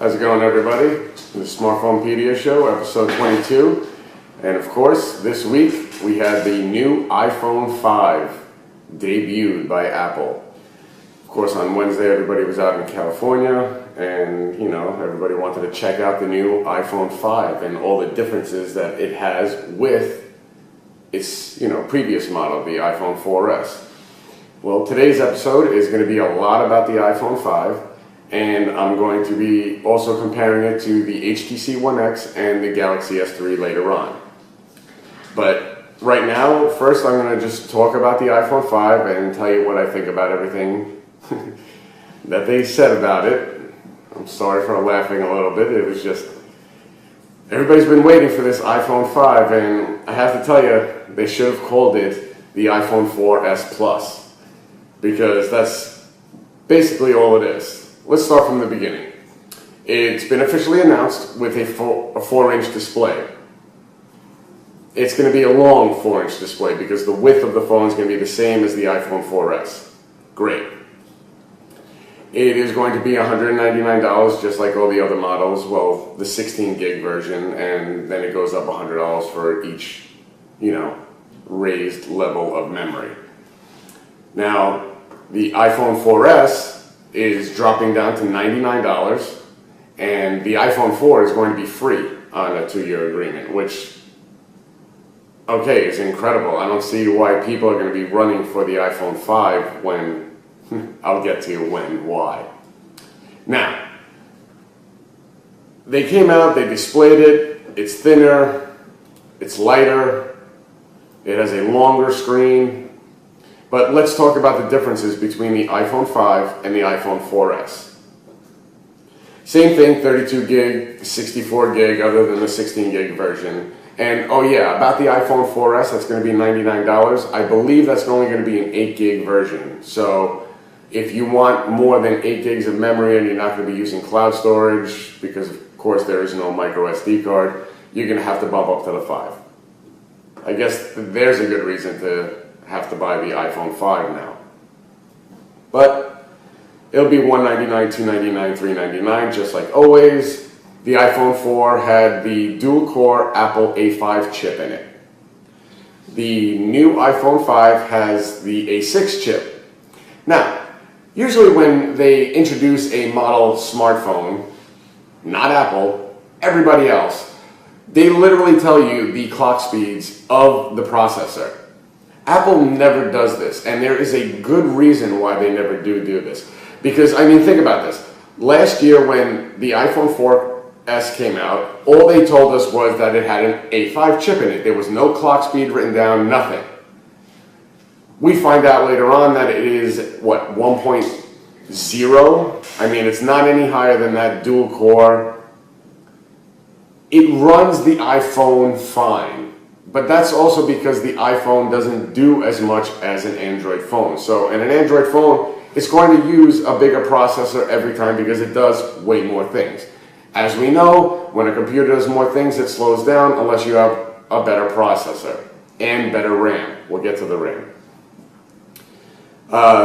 How's it going, everybody? The Smartphonepedia Show, episode 22. And of course, this week we had the new iPhone 5 debuted by Apple. Of course, on Wednesday everybody was out in California and, everybody wanted to check out the new iPhone 5 and all the differences that it has with its, previous model, the iPhone 4S. Well, today's episode is going to be a lot about the iPhone 5, and I'm going to be also comparing it to the HTC One X and the Galaxy S3 later on. But right now, first I'm going to just talk about the iPhone 5 and tell you what I think about everything that they said about it. I'm sorry for laughing a little bit. It was just, everybody's been waiting for this iPhone 5, and I have to tell you, they should have called it the iPhone 4S Plus, because that's basically all it is. Let's start from the beginning. It's been officially announced with a 4-inch display. It's going to be a long 4-inch display because the width of the phone is going to be the same as the iPhone 4S. Great. It is going to be $199 just like all the other models. Well, the 16 gig version, and then it goes up $100 for each, raised level of memory. Now, the iPhone 4S is dropping down to $99, and the iPhone 4 is going to be free on a 2-year agreement, which, okay, is incredible. I don't see why people are going to be running for the iPhone 5 when, I'll get to why. Now, they came out, they displayed it, it's thinner, it's lighter, it has a longer screen. But let's talk about the differences between the iPhone 5 and the iPhone 4S. Same thing, 32 gig, 64 gig, other than the 16 gig version. And oh yeah, about the iPhone 4S, that's going to be $99. I believe that's only going to be an 8 gig version. So if you want more than 8 gigs of memory and you're not going to be using cloud storage, because of course there is no micro SD card, you're going to have to bump up to the 5. I guess there's a good reason to have to buy the iPhone 5 now. But it'll be $199, $299, $399, just like always. The iPhone 4 had the dual-core Apple A5 chip in it. The new iPhone 5 has the A6 chip. Now, usually when they introduce a model smartphone, not Apple, everybody else, they literally tell you the clock speeds of the processor. Apple never does this, and there is a good reason why they never do this. Because, think about this. Last year when the iPhone 4S came out, all they told us was that it had an A5 chip in it. There was no clock speed written down, nothing. We find out later on that it is, 1.0? It's not any higher than that dual core. It runs the iPhone fine. But that's also because the iPhone doesn't do as much as an Android phone. So in an Android phone, it's going to use a bigger processor every time because it does way more things. As we know, when a computer does more things, it slows down unless you have a better processor and better RAM. We'll get to the RAM.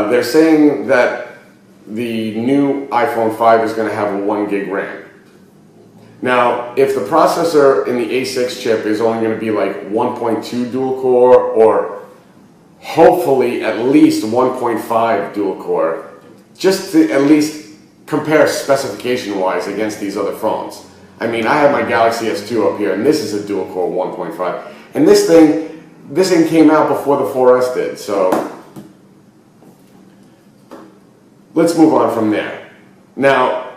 They're saying that the new iPhone 5 is going to have a 1 gig RAM. Now, if the processor in the A6 chip is only going to be like 1.2 dual core, or hopefully at least 1.5 dual core, just to at least compare specification-wise against these other phones. I have my Galaxy S2 up here, and this is a dual core 1.5. And this thing came out before the 4S did, so let's move on from there. Now,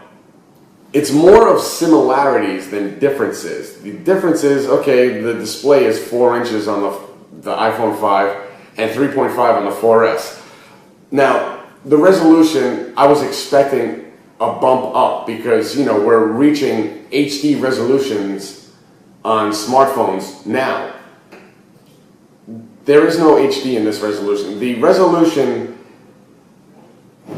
it's more of similarities than differences. The difference is, okay, the display is 4 inches on the iPhone 5 and 3.5 on the 4S. Now, the resolution, I was expecting a bump up because, we're reaching HD resolutions on smartphones now. There is no HD in this resolution. The resolution,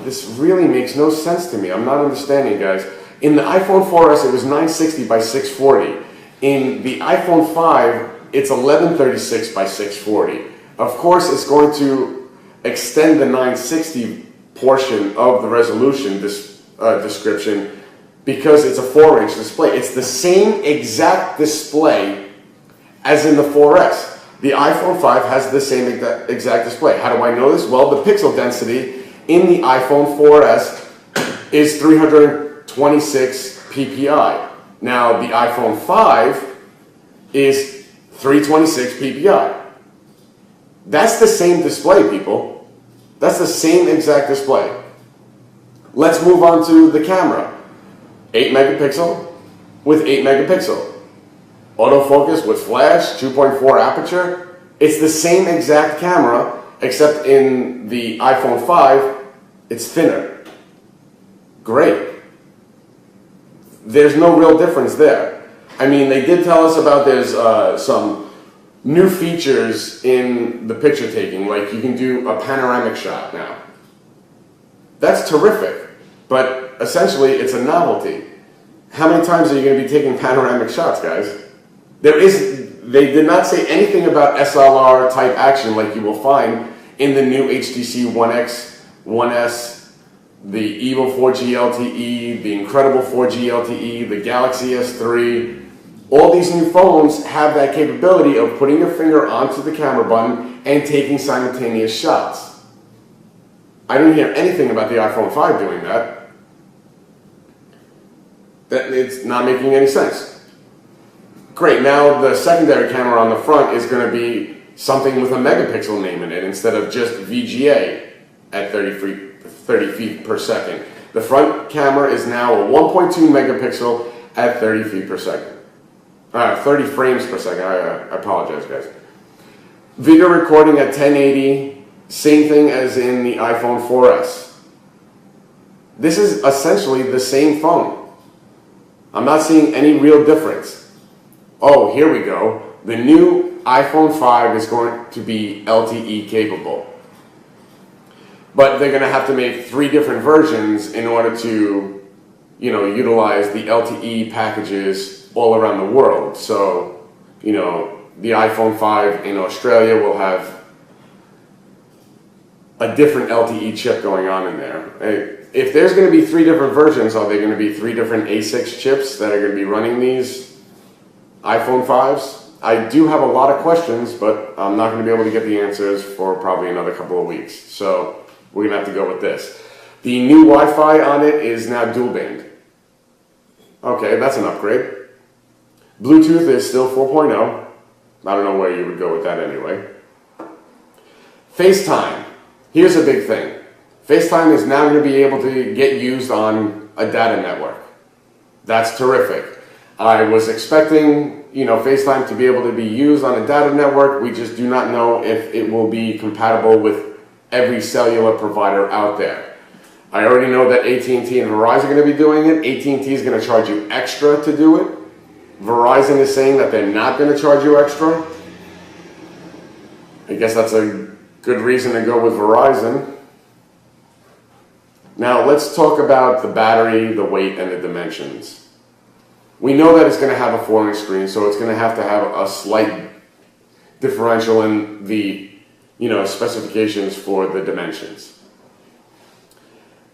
this really makes no sense to me. I'm not understanding, guys. In the iPhone 4S, it was 960 by 640. In the iPhone 5, it's 1136 by 640. Of course, it's going to extend the 960 portion of the resolution description because it's a 4-inch display. It's the same exact display as in the 4S. The iPhone 5 has the same exact display. How do I know this? Well, the pixel density in the iPhone 4S is 326 ppi. Now, the iPhone 5 is 326 ppi. That's the same display, people. That's the same exact display. Let's move on to the camera. 8 megapixel with 8 megapixel. Autofocus with flash, 2.4 aperture. It's the same exact camera, except in the iPhone 5, it's thinner. Great. There's no real difference there. I mean, they did tell us about there's some new features in the picture taking, like you can do a panoramic shot now. That's terrific, but essentially it's a novelty. How many times are you going to be taking panoramic shots, guys? They did not say anything about SLR type action like you will find in the new HTC One X, One S, the Evo 4G LTE, the incredible 4G LTE, the Galaxy S3. All these new phones have that capability of putting your finger onto the camera button and taking simultaneous shots. I didn't hear anything about the iPhone 5 doing that. It's not making any sense. Great, now the secondary camera on the front is going to be something with a megapixel name in it instead of just VGA at 30 feet per second. The front camera is now a 1.2 megapixel at 30 feet per second. 30 frames per second, I apologize, guys. Video recording at 1080, same thing as in the iPhone 4S. This is essentially the same phone. I'm not seeing any real difference. Oh, here we go. The new iPhone 5 is going to be LTE capable. But they're going to have to make 3 different versions in order to, utilize the LTE packages all around the world. So, the iPhone 5 in Australia will have a different LTE chip going on in there. If there's going to be 3 different versions, are they going to be 3 different A6 chips that are going to be running these iPhone 5s? I do have a lot of questions, but I'm not going to be able to get the answers for probably another couple of weeks. So we're going to have to go with this. The new Wi-Fi on it is now dual band. Okay, that's an upgrade. Bluetooth is still 4.0. I don't know where you would go with that anyway. FaceTime. Here's a big thing. FaceTime is now going to be able to get used on a data network. That's terrific. I was expecting, FaceTime to be able to be used on a data network. We just do not know if it will be compatible with every cellular provider out there. I already know that AT&T and Verizon are going to be doing it. AT&T is going to charge you extra to do it. Verizon is saying that they're not going to charge you extra. I guess that's a good reason to go with Verizon. Now let's talk about the battery, the weight, and the dimensions. We know that it's going to have a 4-inch screen, so it's going to have a slight differential in the specifications for the dimensions.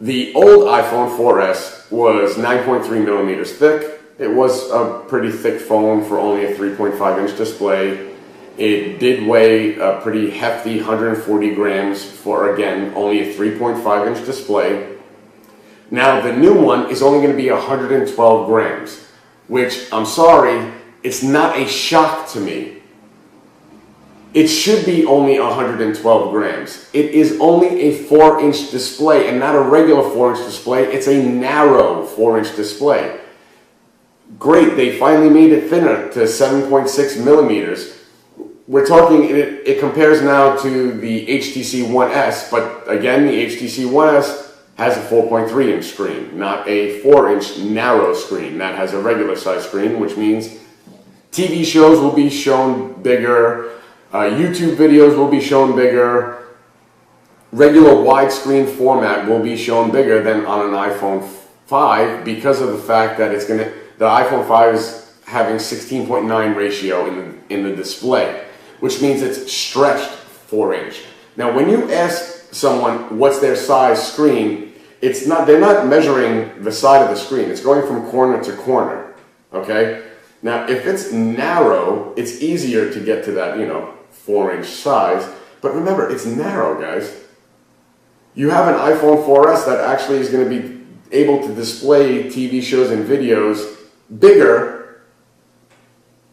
The old iPhone 4S was 9.3 millimeters thick. It was a pretty thick phone for only a 3.5-inch display. It did weigh a pretty hefty 140 grams for, again, only a 3.5-inch display. Now, the new one is only going to be 112 grams, which, I'm sorry, it's not a shock to me. It should be only 112 grams. It is only a 4-inch display, and not a regular 4-inch display. It's a narrow 4-inch display. Great, they finally made it thinner to 7.6 millimeters. We're talking, it compares now to the HTC One S, but again, the HTC One S has a 4.3-inch screen, not a 4-inch narrow screen. That has a regular size screen, which means TV shows will be shown bigger, YouTube videos will be shown bigger, regular widescreen format will be shown bigger than on an iPhone 5 because of the fact that the iPhone 5 is having 16.9 ratio in the display, which means it's stretched 4-inch. Now, when you ask someone what's their size screen, it's not, they're not measuring the side of the screen. It's going from corner to corner, okay? Now, if it's narrow, it's easier to get to that, 4-inch size. But remember, it's narrow, guys. You have an iPhone 4S that actually is going to be able to display TV shows and videos bigger.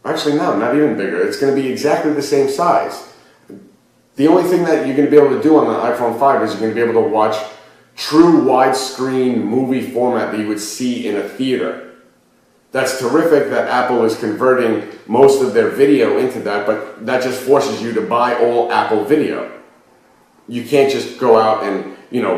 Actually, no, not even bigger. It's going to be exactly the same size. The only thing that you're going to be able to do on the iPhone 5 is you're going to be able to watch true widescreen movie format that you would see in a theater. That's terrific that Apple is converting most of their video into that, but that just forces you to buy all Apple video. You can't just go out and,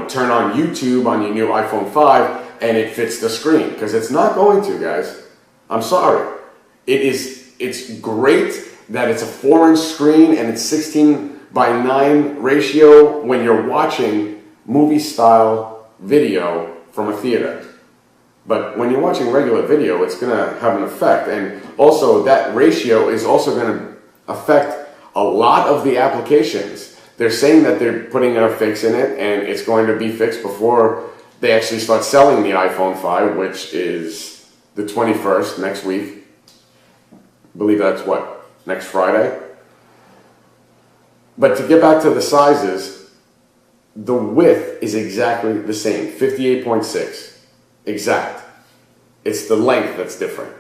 turn on YouTube on your new iPhone 5 and it fits the screen, because it's not going to, guys. I'm sorry. It's great that it's a 4-inch screen and it's 16:9 ratio when you're watching movie-style video from a theater. But when you're watching regular video, it's going to have an effect. And also, that ratio is also going to affect a lot of the applications. They're saying that they're putting a fix in it, and it's going to be fixed before they actually start selling the iPhone 5, which is the 21st, next week. I believe that's next Friday? But to get back to the sizes, the width is exactly the same, 58.6. Exact. It's the length that's different.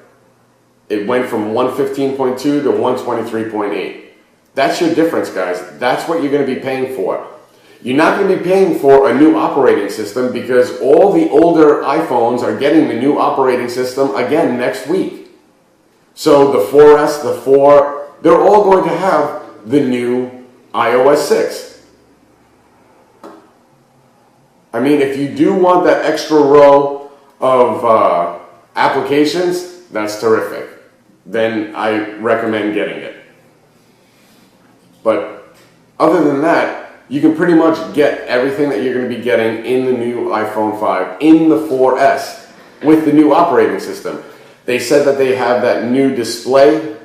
It went from 115.2 to 123.8. That's your difference, guys. That's what you're going to be paying for. You're not going to be paying for a new operating system, because all the older iPhones are getting the new operating system again next week. So the 4S, the 4, they're all going to have the new iOS 6. I mean, if you do want that extra row of applications, that's terrific. Then I recommend getting it. But other than that, you can pretty much get everything that you're going to be getting in the new iPhone 5, in the 4S, with the new operating system. They said that they have that new display,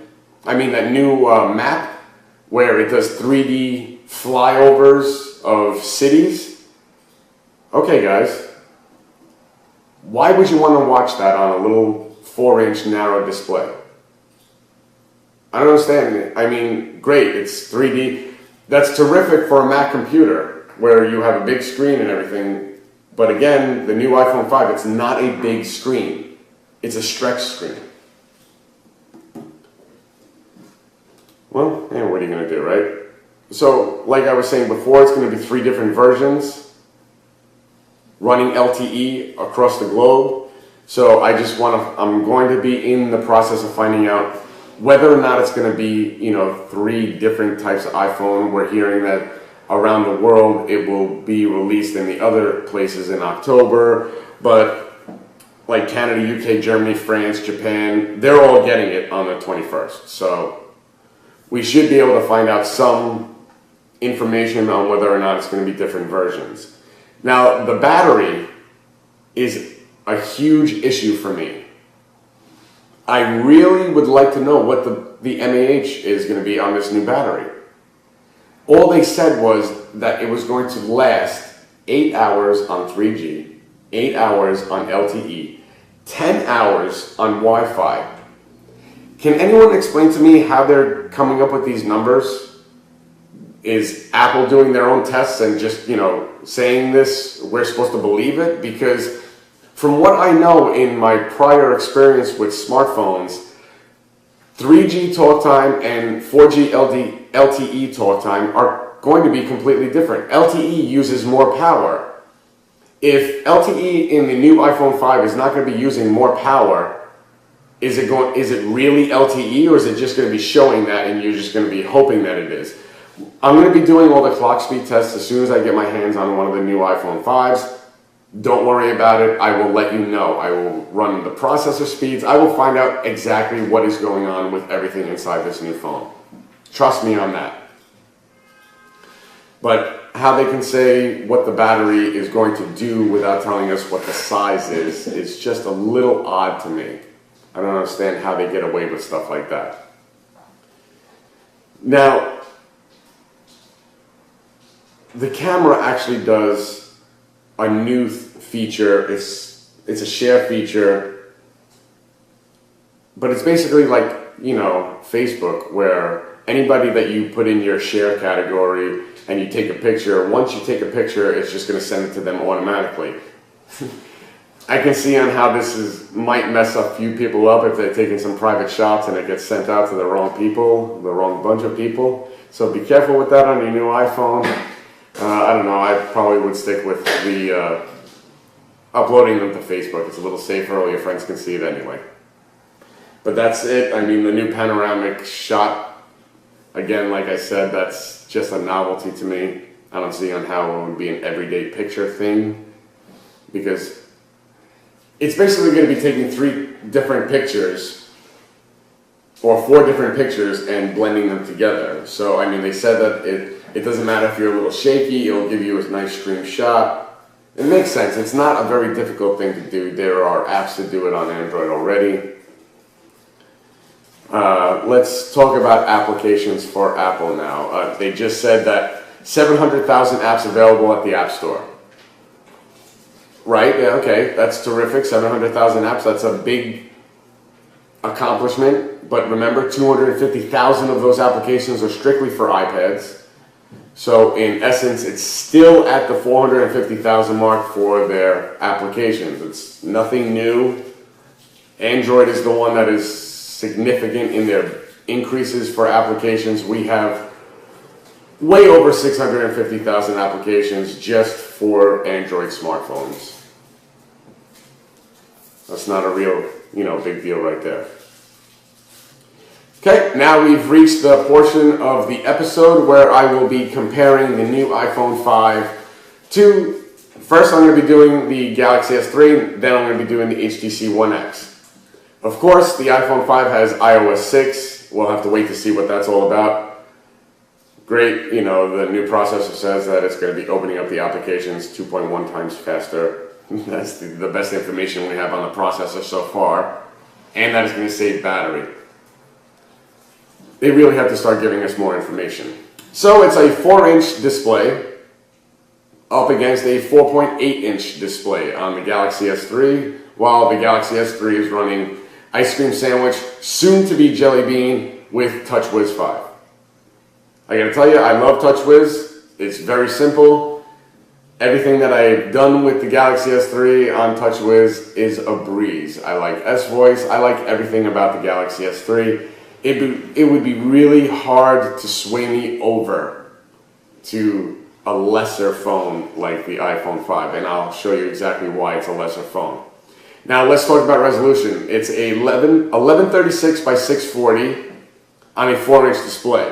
that new map, where it does 3D flyovers of cities. Okay, guys. Why would you want to watch that on a little 4-inch narrow display? I don't understand. Great, it's 3D. That's terrific for a Mac computer where you have a big screen and everything. But again, the new iPhone 5, it's not a big screen. It's a stretch screen. Well, what are you going to do, right? So, like I was saying before, it's going to be 3 different versions running LTE across the globe. So I'm going to be in the process of finding out whether or not it's going to be, 3 different types of iPhone. We're hearing that around the world it will be released in the other places in October, but like Canada, UK, Germany, France, Japan, they're all getting it on the 21st. So we should be able to find out some information on whether or not it's going to be different versions. Now, the battery is a huge issue for me. I really would like to know what the mAh is going to be on this new battery. All they said was that it was going to last 8 hours on 3G, 8 hours on LTE, 10 hours on Wi-Fi. Can anyone explain to me how they're coming up with these numbers? Is Apple doing their own tests and just, saying this, we're supposed to believe it? Because from what I know in my prior experience with smartphones, 3G talk time and 4G LTE talk time are going to be completely different. LTE uses more power. If LTE in the new iPhone 5 is not going to be using more power, is it really LTE, or is it just going to be showing that and you're just going to be hoping that it is? I'm going to be doing all the clock speed tests as soon as I get my hands on one of the new iPhone 5s. Don't worry about it. I will let you know. I will run the processor speeds. I will find out exactly what is going on with everything inside this new phone. Trust me on that. But how they can say what the battery is going to do without telling us what the size is just a little odd to me. I don't understand how they get away with stuff like that. Now, the camera actually does a new feature. It's a share feature, but it's basically like, you know, Facebook, where anybody that you put in your share category and you take a picture, once you take a picture, it's just going to send it to them automatically. I can see on how might mess a few people up if they're taking some private shots and it gets sent out to the wrong people, the wrong bunch of people. So be careful with that on your new iPhone. I don't know, I probably would stick with the uploading them to Facebook. It's a little safer, all your friends can see it anyway. But that's it. I mean, the new panoramic shot, again, like I said, that's just a novelty to me. I don't see on how it would be an everyday picture thing, because it's basically going to be taking 3 different pictures or 4 different pictures and blending them together. So, I mean, they said that it doesn't matter if you're a little shaky, it'll give you a nice stream shot. It makes sense. It's not a very difficult thing to do. There are apps to do it on Android already. Let's talk about applications for Apple now. They just said that 700,000 apps available at the App Store. Right, yeah, okay, that's terrific. 700,000 apps, that's a big accomplishment. But remember, 250,000 of those applications are strictly for iPads. So in essence, it's still at the 450,000 mark for their applications. It's nothing new. Android is the one that is significant in their increases for applications. We have way over 650,000 applications just for Android smartphones. That's not a real, big deal right there. Okay, now we've reached the portion of the episode where I will be comparing the new iPhone 5 to, first I'm going to be doing the Galaxy S3, then I'm going to be doing the HTC One X. Of course, the iPhone 5 has iOS 6. We'll have to wait to see what that's all about. Great, the new processor says that it's going to be opening up the applications 2.1 times faster. That's the best information we have on the processor so far. And that is going to save battery. They really have to start giving us more information. So it's a 4-inch display up against a 4.8-inch display on the Galaxy S3, while the Galaxy S3 is running Ice Cream Sandwich, soon to be Jelly Bean, with TouchWiz 5. I gotta tell you, I love TouchWiz. It's very simple. Everything that I've done with the Galaxy S3 on TouchWiz is a breeze. I like S-Voice. I like everything about the Galaxy S3. It would be really hard to sway me over to a lesser phone like the iPhone 5, and I'll show you exactly why it's a lesser phone. Now let's talk about resolution. It's a 1136 by 640 on a 4-inch display.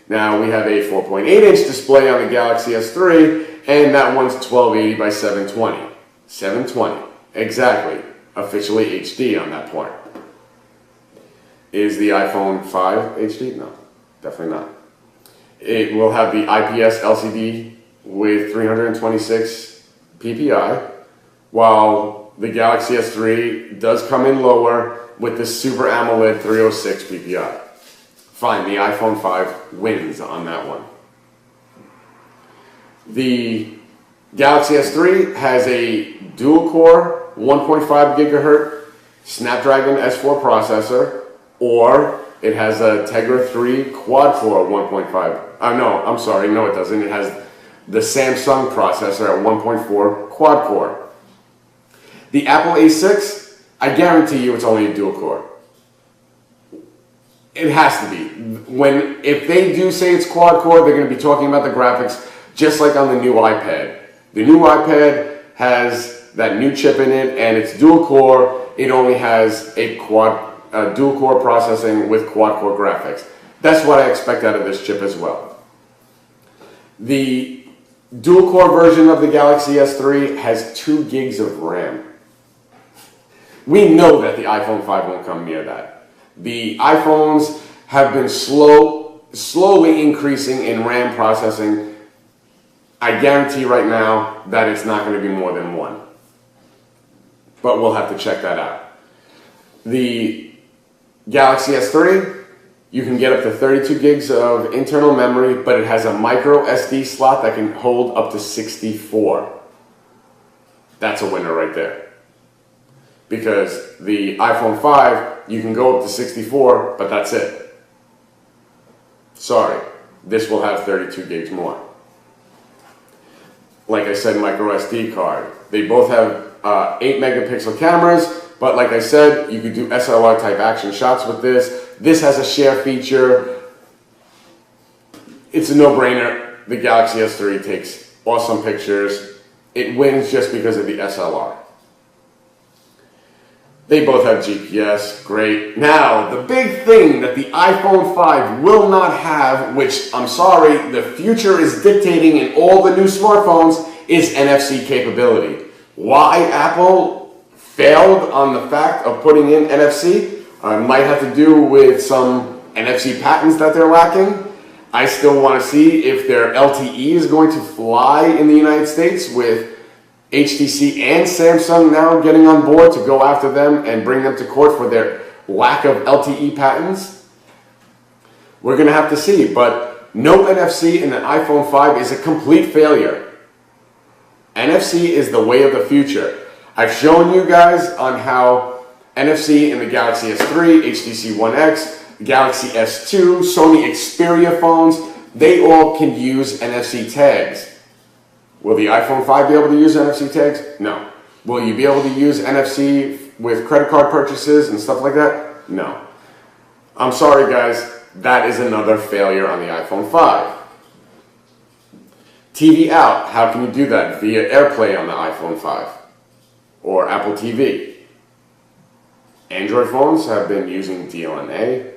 Now we have a 4.8-inch display on the Galaxy S3, and that one's 1280 by 720. 720, exactly. Officially HD on that point. Is the iPhone 5 HD? No, definitely not. It will have the IPS LCD with 326 ppi, while the Galaxy S3 does come in lower with the Super AMOLED 306 ppi. Fine, the iPhone 5 wins on that one. The Galaxy S3 has a dual-core 1.5 gigahertz Snapdragon S4 processor, or it has a Tegra 3 quad-core 1.5. No, I'm sorry, no it doesn't. It has the Samsung processor at 1.4 quad-core. The Apple A6, I guarantee you it's only a dual-core. It has to be. If they do say it's quad-core, they're going to be talking about the graphics just like on the new iPad. The new iPad has that new chip in it, and it's dual-core. It only has a dual-core processing with quad-core graphics. That's what I expect out of this chip as well. The dual-core version of the Galaxy S3 has 2 gigs of RAM. We know that the iPhone 5 won't come near that. The iPhones have been slowly increasing in RAM processing. I guarantee right now that it's not going to be more than 1. But we'll have to check that out. The Galaxy S3, you can get up to 32 gigs of internal memory, but it has a micro SD slot that can hold up to 64. that's a winner right there. Because the iPhone 5, you can go up to 64, but that's it. Sorry, this will have 32 gigs more. Like I said, micro SD card. They both have 8 megapixel cameras, but like I said, you could do SLR type action shots with this. This has a share feature. It's a no-brainer. The Galaxy S3 takes awesome pictures. It wins just because of the SLR. They both have GPS, great. Now, the big thing that the iPhone 5 will not have, which I'm sorry, the future is dictating in all the new smartphones, is NFC capability. Why Apple failed on the fact of putting in NFC might have to do with some NFC patents that they're lacking. I still want to see if their LTE is going to fly in the United States with HTC and Samsung now getting on board to go after them and bring them to court for their lack of LTE patents. We're going to have to see, but no NFC in the iPhone 5 is a complete failure. NFC is the way of the future. I've shown you guys on how NFC in the Galaxy S3, HTC One X, Galaxy S2, Sony Xperia phones, they all can use NFC tags. Will the iPhone 5 be able to use NFC tags? No. Will you be able to use NFC with credit card purchases and stuff like that? No. I'm sorry guys, that is another failure on the iPhone 5. TV out, how can you do that? Via AirPlay on the iPhone 5 or Apple TV. Android phones have been using DLNA,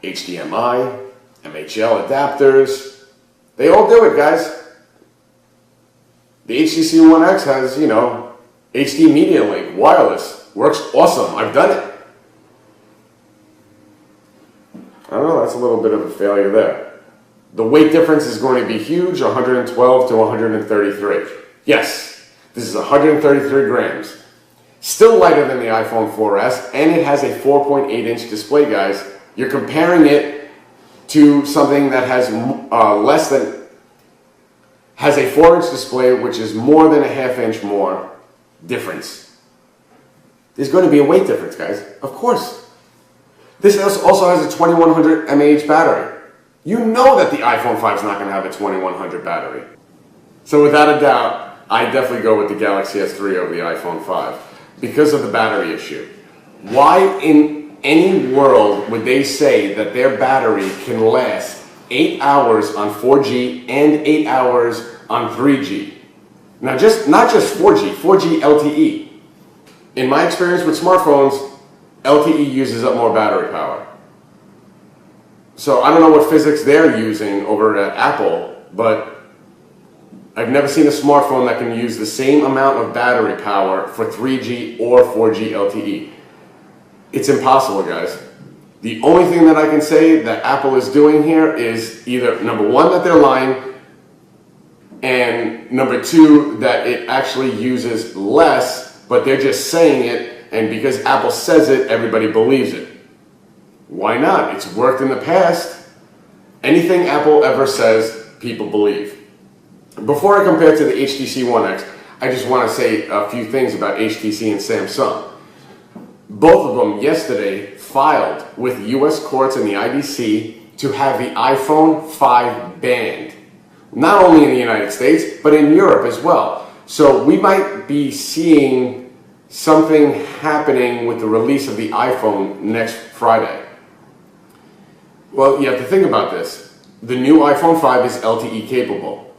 HDMI, MHL adapters. They all do it, guys. The HTC One X has, HD Media Link, wireless. Works awesome. I've done it. I don't know, that's a little bit of a failure there. The weight difference is going to be huge, 112 to 133. Yes, this is 133 grams. Still lighter than the iPhone 4S, and it has a 4.8-inch display, guys. You're comparing it to something that has has a 4-inch display, which is more than a half-inch more difference. There's going to be a weight difference, guys. Of course. This also has a 2100 mAh battery. You know that the iPhone 5 is not going to have a 2100 battery. So without a doubt, I definitely go with the Galaxy S3 over the iPhone 5 because of the battery issue. Why in any world would they say that their battery can last 8 hours on 4G and 8 hours on 3G? Now, not just 4G, 4G LTE. In my experience with smartphones, LTE uses up more battery power. So I don't know what physics they're using over at Apple, but I've never seen a smartphone that can use the same amount of battery power for 3G or 4G LTE. It's impossible, guys. The only thing that I can say that Apple is doing here is either, number one, that they're lying, and number two, that it actually uses less, but they're just saying it, and because Apple says it, everybody believes it. Why not? It's worked in the past. Anything Apple ever says, people believe. Before I compare to the HTC One X, I just want to say a few things about HTC and Samsung. Both of them yesterday filed with US courts and the IDC to have the iPhone 5 banned. Not only in the United States, but in Europe as well. So we might be seeing something happening with the release of the iPhone next Friday. Well, you have to think about this. The new iPhone 5 is LTE capable.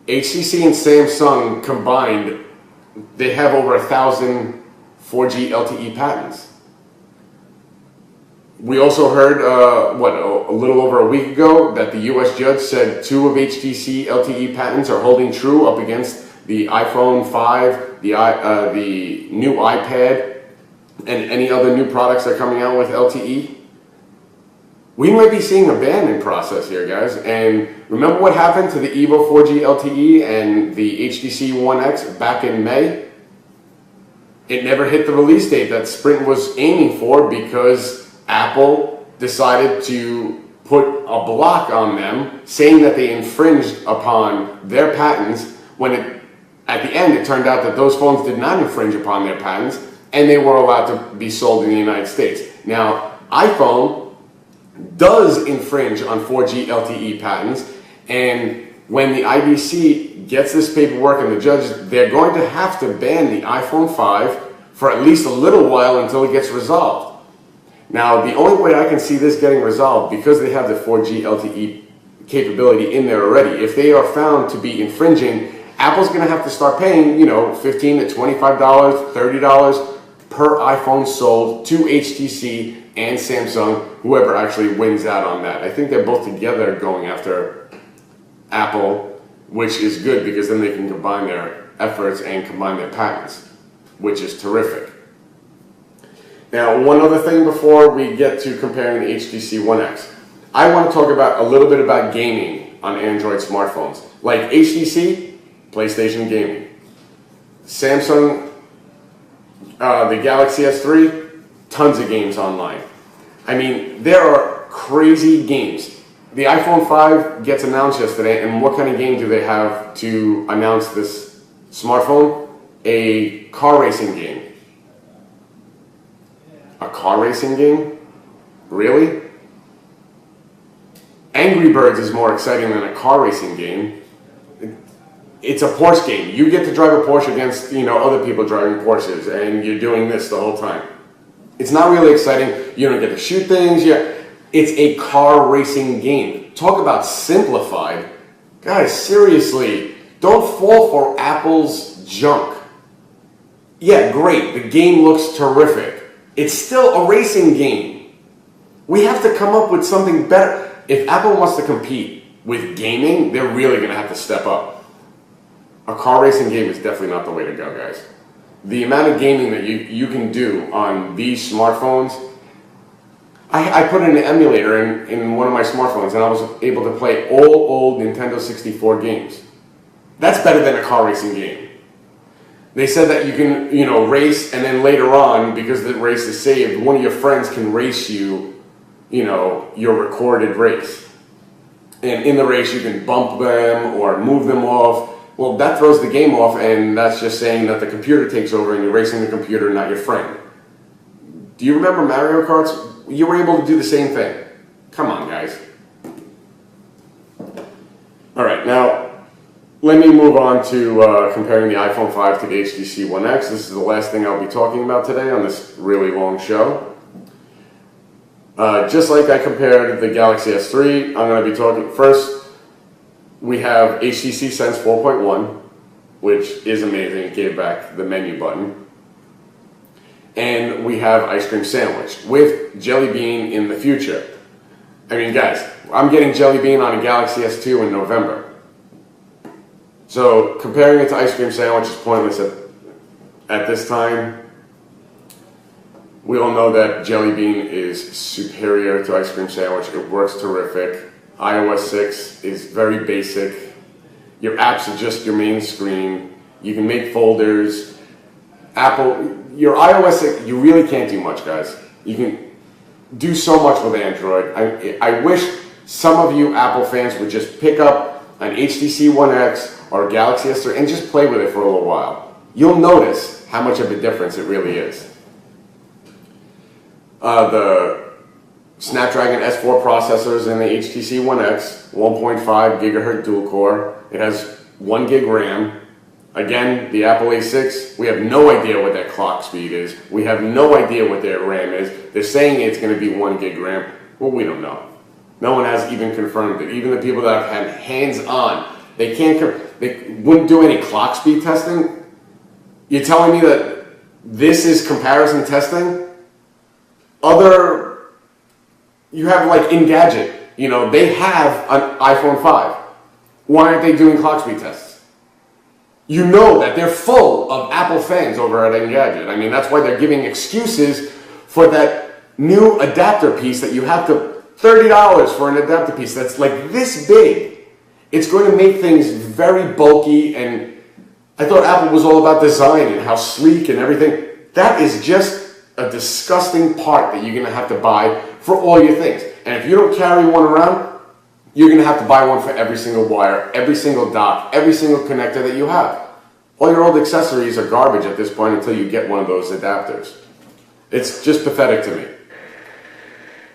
HTC and Samsung combined, they have over 1,000 4G LTE patents. We also heard, a little over a week ago that the US judge said 2 of HTC LTE patents are holding true up against the iPhone 5, the new iPad, and any other new products that are coming out with LTE. We might be seeing a ban in process here, guys. And remember what happened to the Evo 4G LTE and the HTC One X back in May? It never hit the release date that Sprint was aiming for because Apple decided to put a block on them saying that they infringed upon their patents when it At the end, it turned out that those phones did not infringe upon their patents, and they were allowed to be sold in the United States. Now, iPhone does infringe on 4G LTE patents, and when the IDC gets this paperwork and the judge, they're going to have to ban the iPhone 5 for at least a little while until it gets resolved. Now, the only way I can see this getting resolved, because they have the 4G LTE capability in there already, if they are found to be infringing, Apple's going to have to start paying, $15 to $25, $30 per iPhone sold to HTC and Samsung, whoever actually wins out on that. I think they're both together going after Apple, which is good because then they can combine their efforts and combine their patents, which is terrific. Now, one other thing before we get to comparing the HTC One X. I want to talk about a little bit about gaming on Android smartphones. Like HTC, PlayStation gaming. Samsung, the Galaxy S3, tons of games online. I mean, there are crazy games. The iPhone 5 gets announced yesterday, and what kind of game do they have to announce this smartphone? A car racing game. A car racing game? Really? Angry Birds is more exciting than a car racing game. It's a Porsche game. You get to drive a Porsche against, other people driving Porsches, and you're doing this the whole time. It's not really exciting. You don't get to shoot things. Yeah, it's a car racing game. Talk about simplified. Guys, seriously, don't fall for Apple's junk. Yeah, great. The game looks terrific. It's still a racing game. We have to come up with something better. If Apple wants to compete with gaming, they're really going to have to step up. A car racing game is definitely not the way to go, guys. The amount of gaming that you can do on these smartphones, I put in an emulator in one of my smartphones, and I was able to play all old Nintendo 64 games. That's better than a car racing game. They said that you can, race, and then later on, because the race is saved, one of your friends can race you, your recorded race. And in the race, you can bump them or move them off. Well, that throws the game off, and that's just saying that the computer takes over and you're racing the computer, not your friend. Do you remember Mario Karts? You were able to do the same thing. Come on, guys. All right, now let me move on to comparing the iPhone 5 to the HTC One X. This is the last thing I'll be talking about today on this really long show. Just like I compared the Galaxy S3, I'm going to be talking first. We have HTC Sense 4.1, which is amazing. It gave back the menu button. And we have Ice Cream Sandwich with Jelly Bean in the future. I mean, guys, I'm getting Jelly Bean on a Galaxy S2 in November. So comparing it to Ice Cream Sandwich is pointless at this time. We all know that Jelly Bean is superior to Ice Cream Sandwich. It works terrific. iOS 6 is very basic. Your apps are just your main screen. You can make folders. Your iOS 6, you really can't do much, guys. You can do so much with Android. I wish some of you Apple fans would just pick up an HTC One X or a Galaxy S3 and just play with it for a little while. You'll notice how much of a difference it really is. The Snapdragon S4 processors in the HTC One X, 1.5 gigahertz dual core. It has 1 gig RAM. Again, the Apple A6, we have no idea what that clock speed is. We have no idea what their RAM is. They're saying it's going to be 1 gig RAM. Well, we don't know. No one has even confirmed it. Even the people that have had hands-on, they wouldn't do any clock speed testing. You're telling me that this is comparison testing? You have like Engadget, they have an iPhone 5. Why aren't they doing clock speed tests? You know that they're full of Apple fans over at Engadget. I mean, that's why they're giving excuses for that new adapter piece that you have to, $30 for an adapter piece that's like this big. It's going to make things very bulky, and I thought Apple was all about design and how sleek and everything. That is just a disgusting part that you're going to have to buy for all your things. And if you don't carry one around, you're going to have to buy one for every single wire, every single dock, every single connector that you have. All your old accessories are garbage at this point until you get one of those adapters. It's just pathetic to me.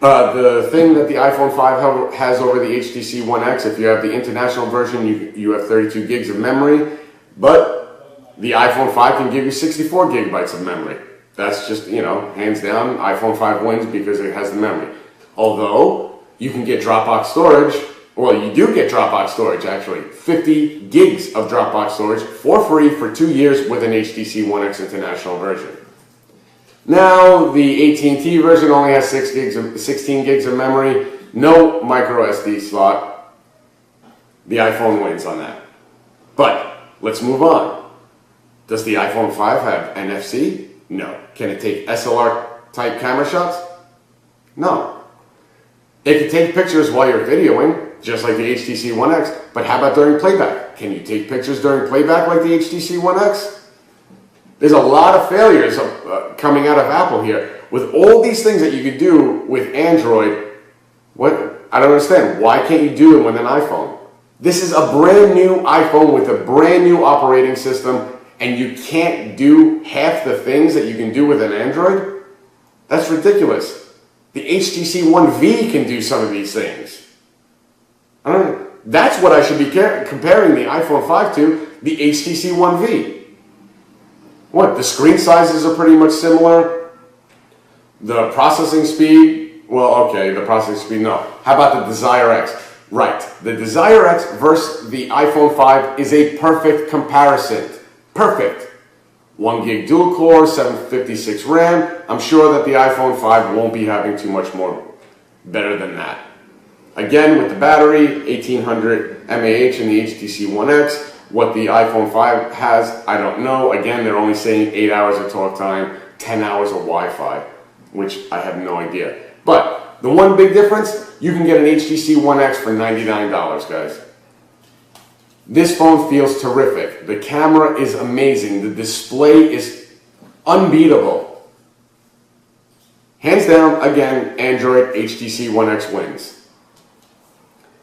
The thing that the iPhone 5 has over the HTC One X, if you have the international version, you have 32 gigs of memory, but the iPhone 5 can give you 64 gigabytes of memory. That's just, hands down, iPhone 5 wins because it has the memory. Although, you can get Dropbox storage, well, you do get Dropbox storage actually, 50 gigs of Dropbox storage for free for 2 years with an HTC One X international version. Now, the AT&T version only has 16 gigs of memory, no micro SD slot. The iPhone wins on that. But, let's move on. Does the iPhone 5 have NFC? No. Can it take SLR type camera shots? No. It can take pictures while you're videoing, just like the HTC One X, but how about during playback? Can you take pictures during playback like the HTC One X? There's a lot of failures coming out of Apple here. With all these things that you could do with Android, I don't understand. Why can't you do it with an iPhone? This is a brand new iPhone with a brand new operating system, and you can't do half the things that you can do with an Android? That's ridiculous. The HTC One V can do some of these things. I don't know. That's what I should be comparing the iPhone 5 to, the HTC One V. What, the screen sizes are pretty much similar? The processing speed, well, okay, the processing speed, no. How about the Desire X? Right, the Desire X versus the iPhone 5 is a perfect comparison. Perfect. 1 gig dual core, 756 RAM. I'm sure that the iPhone 5 won't be having too much more better than that. Again, with the battery, 1800 mAh in the HTC One X. What the iPhone 5 has, I don't know. Again, they're only saying 8 hours of talk time, 10 hours of Wi-Fi, which I have no idea. But the one big difference, you can get an HTC One X for $99, guys. This phone feels terrific. The camera is amazing. The display is unbeatable. Hands down, again, Android HTC One X wins.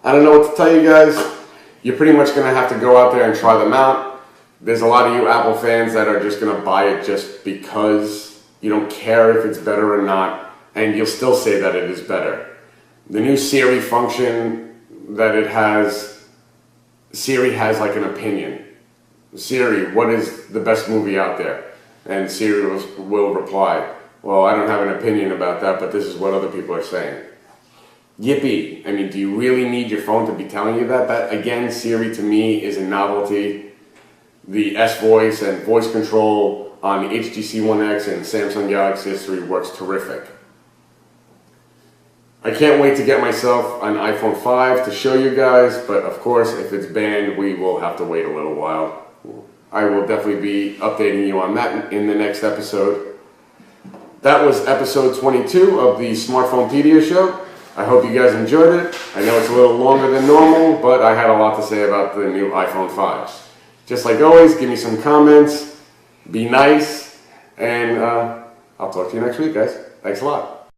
I don't know what to tell you guys. You're pretty much going to have to go out there and try them out. There's a lot of you Apple fans that are just going to buy it just because you don't care if it's better or not, and you'll still say that it is better. The new Siri function that it has, Siri has like an opinion. Siri, what is the best movie out there? And Siri will reply, well, I don't have an opinion about that, but this is what other people are saying. Yippee. I mean, do you really need your phone to be telling you that? That, again, Siri to me is a novelty. The S-Voice and voice control on the HTC One X and Samsung Galaxy S3 works terrific. I can't wait to get myself an iPhone 5 to show you guys, but of course, if it's banned, we will have to wait a little while. I will definitely be updating you on that in the next episode. That was episode 22 of the Smartphonepedia show. I hope you guys enjoyed it. I know it's a little longer than normal, but I had a lot to say about the new iPhone 5s. Just like always, give me some comments, be nice, and I'll talk to you next week, guys. Thanks a lot.